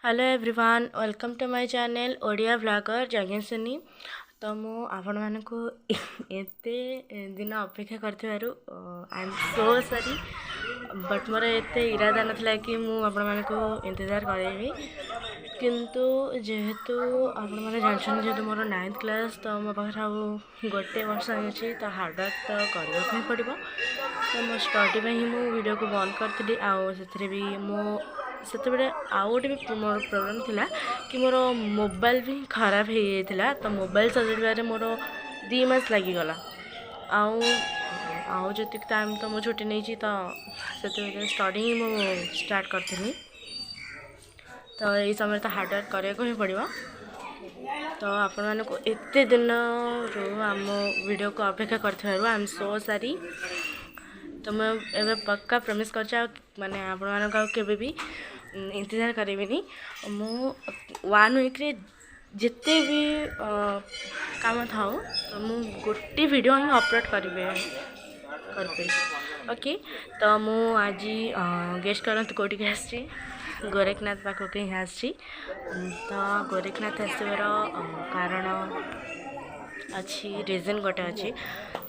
Hello everyone welcome to my channel Odia blogger Jageshni. तो मु आपण मानकु एते दिन अपेक्षा करथिबारु I am so sorry but मोर एते इरादा नथला कि मु आपण मानकु इंतजार करेबी किंतु जेहेतु आपण माने जानछन जेहेतु मोर 9th क्लास तो मो पाखर आ गोटे वर्ष अछि तो हार्डवर्क तो करबा ही पड़िबो। तो मो स्टडी में ही मु वीडियो को बंद करथिली आ सेथरे भी मो सेते बेले आउ गोटे भी मोर प्रोब्लेम थिला कि मोर मोबाइल भी खराब हो जाइथिला। तो मोबाइल सजाड़बारे मोर 2 मास लागी गला आउ आउ जति टाइम तो मो छुट्टी नहीं तो सेते स्टडी ही मो स्टार्ट करथिली। तो यही समय तो हार्डवर्क करने को ही पड़ो। तो आपण मानक एते दिन रो आम वीडियो को अपेक्षा करथिबारु आई एम सो सॉरी। तो मैं एबे पक्का प्रॉमिस कर माने आपण मानक केबे भी इंतजार करेबिनी। मु 1 वीक रे जिते भी काम थाओ तो मु गोटे वीडियो ही अपलोड करबे ओके। तो मु आज गेस्ट करंत कोटी के आसी गोरखनाथ पाखक ही आसी। तो गोरखनाथ आसबार कारण अच्छी रीजन गोटे अच्छी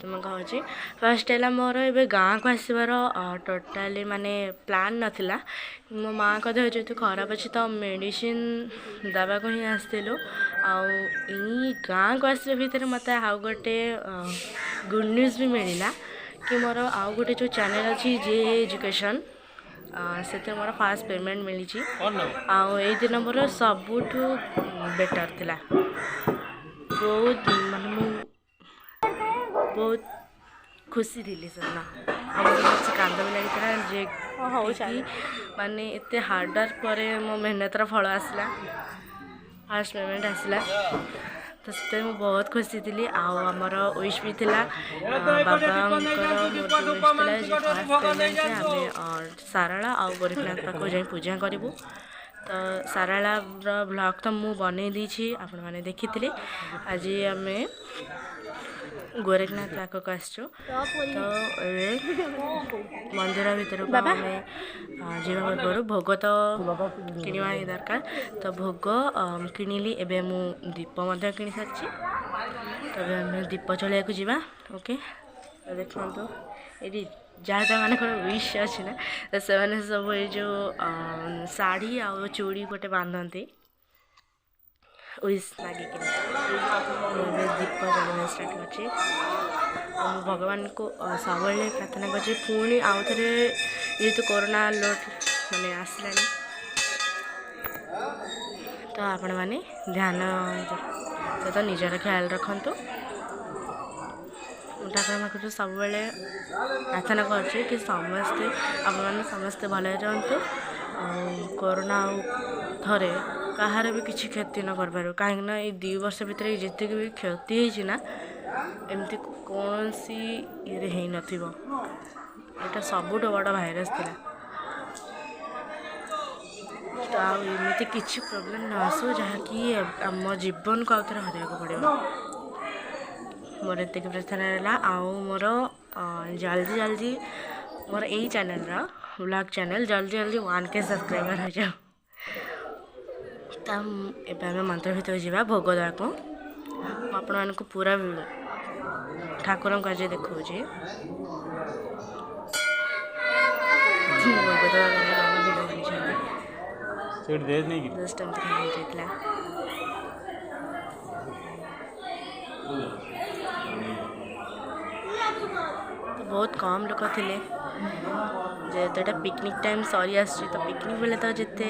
तो मैं कहूँ फर्स्ट है मोर ए गाँव को आसबार टोटाली माने प्लान नाथिला। मो माँ का देह जेहेतु खराब अच्छी तो मेडिसिन दवा को ही आसलु आई गाँव को आसवा भितर मत आउ गोटे गुड न्यूज भी मिलला कि मोर आउ गोटे जो चैनल अच्छी जे एजुकेशन से मोर फास्ट पेमेंट मिली आई दिन मोर सबुठ बेटर थिला। बहुत माने बहुत खुशी थी से कांद भी लगी जे माने एते हार्डवर्क पर मो मेहनतर फल आसला फास्ट पेमेंट आसला। तो से बहुत खुशी थी आमर विश भी थिला बाबा फास्ट पेमेंट आम साराला आ गोरखनाथ पाक जाई पूजा करूँ। तो साराला ब्लॉग तो मु बनै दी आपण मैंने देखी आज आम गोरखनाथ पाखक आसचु। तो मंदिर भीतर को आम जावा पूर्व भोग तो किणवा ही दरकार तो भोग किणिली एबे मु दीप किणी सारी। तो आम दीप चलिया को जीवा ओके। तो देखो ये जहाँ जहाँ मानक विश अच्छी ना तो से मैंने सब ये जो शाढ़ी आ चूड़ी गोटे बांधती विश लगिक दीप जलवा स्टार्ट कर भगवान को सब प्रार्थना कर पुणी आउ थे जेहेतु कोरोना लोट मैंने आसला। तो आपण मैंने ध्यान सहित निजर ख्याल रखु। ठाकुर पाखु सब प्रार्थना कर समस्ते आप समस्ते भले रहतु कोरोना थे कहार भी किसी क्षति न कर पार कहीं 2 वर्ष भितर जितकी भी क्षति होना एमती कौन सी ये नटा सबुठ बड़ भाइरस थी। तो आमती किसी प्रोब्लेम न आसू जहाँकि आम जीवन को आउे हरवा पड़ो। मोर एत प्रार्थना है आउ मोर जल्दी जल्दी मोर यही चैनल व्लॉग चैनल जल्दी जल्दी 1K सब्सक्राइबर हो जाओ। तो एवं मंत्र भीतर जावा भोग देवा को आपण मानक पूरा ठाकुर आज देखा भोग देवा तो बहुत कम लोग थे जेहेतु पिकनिक टाइम सरी आस तो पिकनिक बेले तो जिते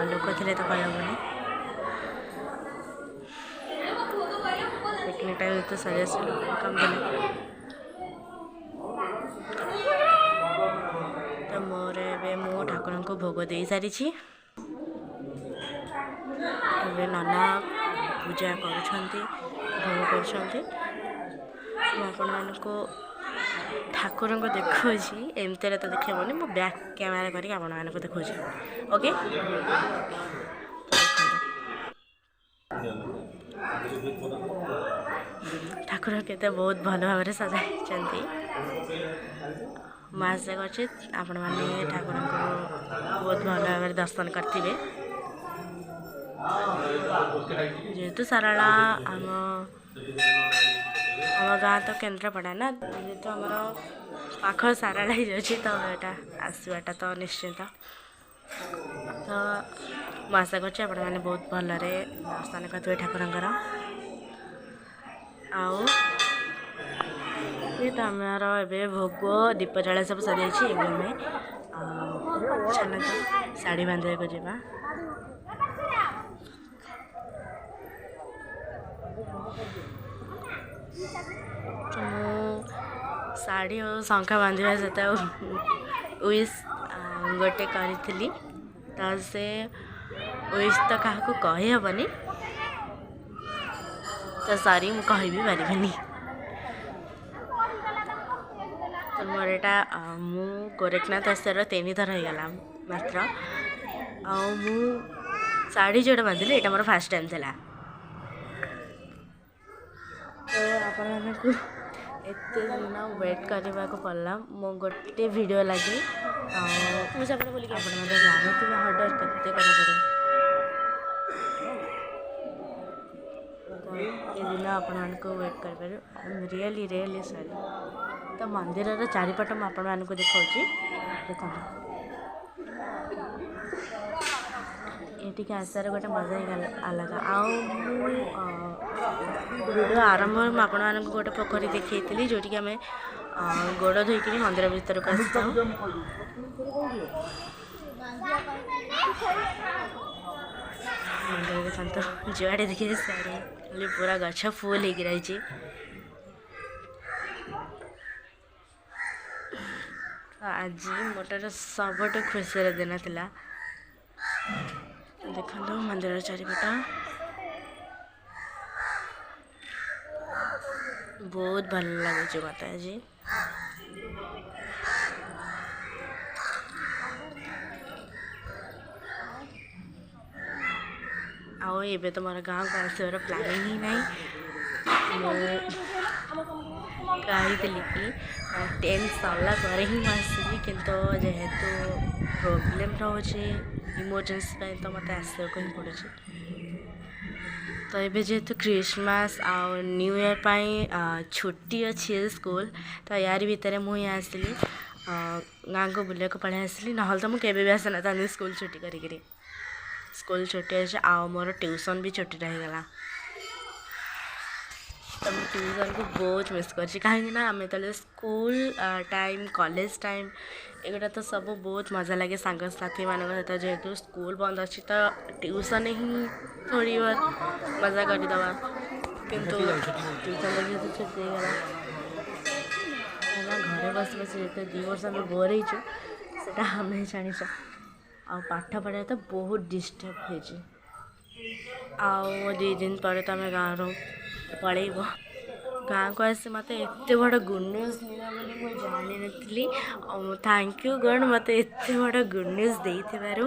लोक थे तो कहबनी पिकनिक टाइम तो सरी आस कम थे। तो मोर ए मो ठाकुर को भोग दे सारी नना पूजा कर भोग कर ठाकुर को देखी एमती तो देखेबनी मो बैक कैमेरा करके देखा ओके। ठाकुर के बहुत भल भाव सजाई मैं आशा कर ठाकुर को बहुत भल भाव दर्शन करेंगे। जेहेतु साराला आम गाँ तो केन्द्रापड़ा ना जेहेतु आमर पाख साराला ही जाऊँगी तो यहाँ आसवाटा तो निश्चिंत तो ମୁଁ ଆଶା କରୁଛି ଆପଣମାନେ ବହୁତ ଭଲରେ ଦର୍ଶନ କରିଥିବେ ଠାକୁରଙ୍କର। ଆଉ ये तो आमर ए भोग दीप जला सब सरिଯାଇଛି ଏବେ ଆମେ ଚାଲନ୍ତୁ ଶାଢ଼ୀ ବାନ୍ଧିବାକୁ ଯିବା। ମୁଁ ଶାଢ଼ୀ ଆଉ ଶଙ୍ଖା ବାନ୍ଧିବା ସହିତ ୱିଶ୍ ଗୋଟେ କରିଥିଲି ତ ସେ ୱିଶ୍ ତ କାହାକୁ କହିହେବନି ତ ସରି ମୁଁ କହିବି ପାରିବିନି। ତ ମୋର ଏଇଟା ମୁଁ ଗୋରେଖନାଥ ଆସିବାର 3 ଥର ହେଇଗଲା ମାତ୍ର ଆଉ ମୁଁ ଶାଢ଼ୀ ଯେଉଁଟା ବାନ୍ଧିଲି ଏଇଟା ମୋର ଫାର୍ଷ୍ଟ ଟାଇମ୍ ଥିଲା। ତ ଆପଣମାନଙ୍କୁ ଏତେ ଦିନ ୱେଟ୍ କରିବାକୁ ପଡ଼ିଲା ମୁଁ ଗୋଟେ ଭିଡ଼ିଓ ଲାଗି ମୁଁ ଆପଣ ବୋଲିକି ଆପଣ ମୋତେ ଜାଣିଥିବେ ଅର୍ଡ଼ର କେତେ କରିବାକୁ ପଡ଼େ ଏ ଦିନ ଆପଣମାନଙ୍କୁ ୱେଟ୍ କରିପାରିବେ। ରିଏଲି ସରି। ତ ମନ୍ଦିରର ଚାରିପଟ ମୁଁ ଆପଣମାନଙ୍କୁ ଦେଖାଉଛି ଦେଖନ୍ତୁ ଏଠିକି ଆସିବାର ଗୋଟେ ମଜା ହିଁ ଅଲଗା। ଆଉ ମୁଁ ଭିଡ଼ିଓ ଆରମ୍ଭରେ ମୁଁ ଆପଣମାନଙ୍କୁ ଗୋଟେ ପୋଖରୀ ଦେଖାଇଥିଲି ଯେଉଁଠିକି ଆମେ ଗୋଡ଼ ଧୋଇକିରି ମନ୍ଦିର ଭିତରକୁ ଆସିଥାଉ। ମନ୍ଦିର ଦେଖନ୍ତୁ ଯୁଆଡ଼େ ଦେଖିବେ ସିଆଡ଼େ ଖାଲି ପୁରା ଗଛ ଫୁଲ୍ ହେଇକି ରହିଛି। ଆଜି ମୋର ସବୁଠୁ ଖୁସିର ଦିନ ଥିଲା। ଦେଖନ୍ତୁ ମନ୍ଦିରର ଚାରିପଟ ବହୁତ ଭଲ ଲାଗୁଛି ମୋତେ ଆଜି। ଆଉ ଏବେ ତ ମୋର ଗାଁକୁ ଆସିବାର ପ୍ଲାନିଂ ହିଁ ନାହିଁ। ମୁଁ କହିଥିଲି କି 10 ସରିଲା ପରେ ହିଁ ମୁଁ ଆସିବି କିନ୍ତୁ ଯେହେତୁ ପ୍ରୋବ୍ଲେମ୍ ରହୁଛି ଇମର୍ଜେନ୍ସି ପାଇଁ ତ ମୋତେ ଆସିବାକୁ ହିଁ ପଡ଼ୁଛି। ତ ଏବେ ଯେହେତୁ ଖ୍ରୀଷ୍ଟମାସ୍ ଆଉ ନ୍ୟୁ ଇୟର୍ ପାଇଁ ଛୁଟି ଅଛି ସ୍କୁଲ ତ ୟାରି ଭିତରେ ମୁଁ ହିଁ ଆସିଲି ଗାଁକୁ ବୁଲିବାକୁ ପଳେଇ ଆସିଲି। ନହେଲେ ତ ମୁଁ କେବେ ବି ଆସିନଥାନ୍ତି ସ୍କୁଲ ଛୁଟି କରିକିରି। ସ୍କୁଲ ଛୁଟି ଅଛି ଆଉ ମୋର ଟ୍ୟୁସନ୍ ବି ଛୁଟିଟା ହେଇଗଲା। ତ ମୁଁ ଟ୍ୟୁସନ୍କୁ ବହୁତ ମିସ୍ କରିଛି କାହିଁକିନା ଆମେ ଯେତେବେଳେ ସ୍କୁଲ ଟାଇମ୍ କଲେଜ ଟାଇମ୍ ଏଗୁଡ଼ା ତ ସବୁ ବହୁତ ମଜା ଲାଗେ ସାଙ୍ଗସାଥିମାନଙ୍କ ସହିତ। ଯେହେତୁ ସ୍କୁଲ ବନ୍ଦ ଅଛି ତ ଟ୍ୟୁସନ୍ ହିଁ ଥୋଡ଼ି ମଜା କରିଦେବା କିନ୍ତୁ ଟ୍ୟୁସନ୍ରେ ଯେହେତୁ ଛୁଟି ହେଇଗଲା ଘରେ ବସି ଯେତେ 2 ବର୍ଷ ଆମେ ବୋର୍ ହେଇଛୁ ସେଟା ଆମେ ଜାଣିଛୁ। ଆଉ ପାଠ ପଢ଼ିବା ତ ବହୁତ ଡିଷ୍ଟର୍ବ ହେଇଛି। ଆଉ 2 ଦିନ ପରେ ତ ଆମେ ଗାଁରୁ ପଳେଇବ। ଗାଁକୁ ଆସି ମୋତେ ଏତେ ବଡ଼ ଗୁଡ୍ ନ୍ୟୁଜ୍ ମିଳିଲା ବୋଲି ମୁଁ ଜାଣିନଥିଲି। ଆଉ ଥ୍ୟାଙ୍କ ୟୁ ଗଡ଼୍ ମୋତେ ଏତେ ବଡ଼ ଗୁଡ୍ ନ୍ୟୁଜ୍ ଦେଇଥିବାରୁ।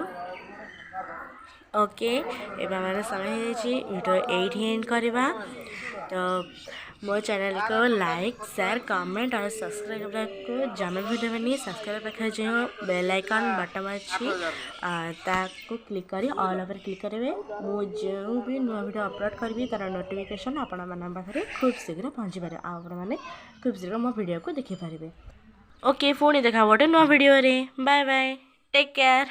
ओके ଏବେ ଆମର ସମୟ ହେଇଯାଇଛି ଭିଡ଼ିଓ ଏଇଠି ଏଣ୍ଡ କରିବା। ତ ମୋ ଚ୍ୟାନେଲକୁ ଲାଇକ୍ ସେୟାର କमेंट और सब्सक्राइब କରିବାକୁ ଜମା ଭୁଲିବେନି। ସବସ୍କ୍ରାଇବ୍ ପାଖରେ ଯେଉଁ ବେଲ୍ ଆଇକନ୍ ବଟନ୍ ଅଛି ତାକୁ କ୍ଲିକ୍ କରି ଅଲ୍ ଉପରେ କ୍ଲିକ୍ କରିବେ। ମୁଁ ଯେଉଁ ବି ନୂଆ ଭିଡ଼ିଓ ଅପଲୋଡ଼ କରିବି ତା'ର ନୋଟିଫିକେସନ୍ ଆପଣମାନଙ୍କ ପାଖରେ ଖୁବ୍ ଶୀଘ୍ର ପହଞ୍ଚିପାରିବ। ଆଉ ଆପଣମାନେ ଖୁବ୍ ଶୀଘ୍ର ମୋ ଭିଡ଼ିଓକୁ ଦେଖିପାରିବେ। ଓକେ ପୁଣି ଦେଖା ଗୋଟେ ନୂଆ ଭିଡ଼ିଓରେ। Bye bye take care.